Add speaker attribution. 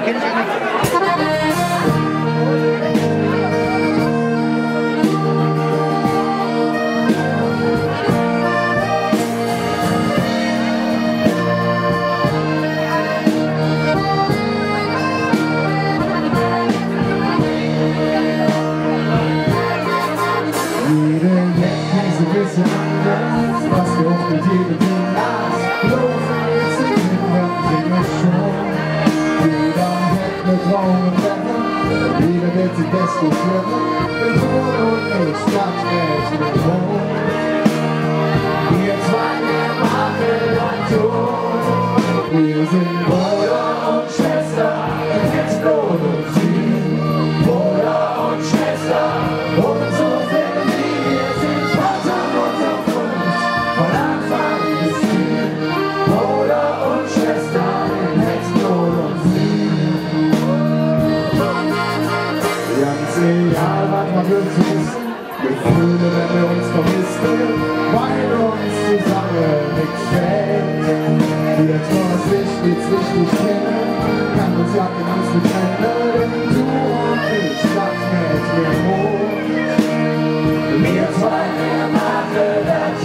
Speaker 1: kenn ich nicht.
Speaker 2: Bisschen anders, was wir oft mit jedem Ding las. Los geht's in den Röntgen schon. Jeder hat mit Traum und Wetter, jeder wird sich desto schlimmer. Wenn du und ich Stadtwelt mit wohnen. Wir zwei, wir machen ein Tod. Wir sind Bruder und Schwester, jetzt Blut und Ziel. Bruder und Schwester, und so sind wir sind. Von Anfang bis Ziel, Bruder und Schwester, in Herzblut und Ziel. Ganz egal, was man will zu wissen, Gefühle, wenn wir uns vermissen, weil uns zusammen nichts fällt. Die etwas wichtig kennen, kann uns ja in uns trennen, denn du und ich, das mit mir hoch. Wir zwei, wir machen das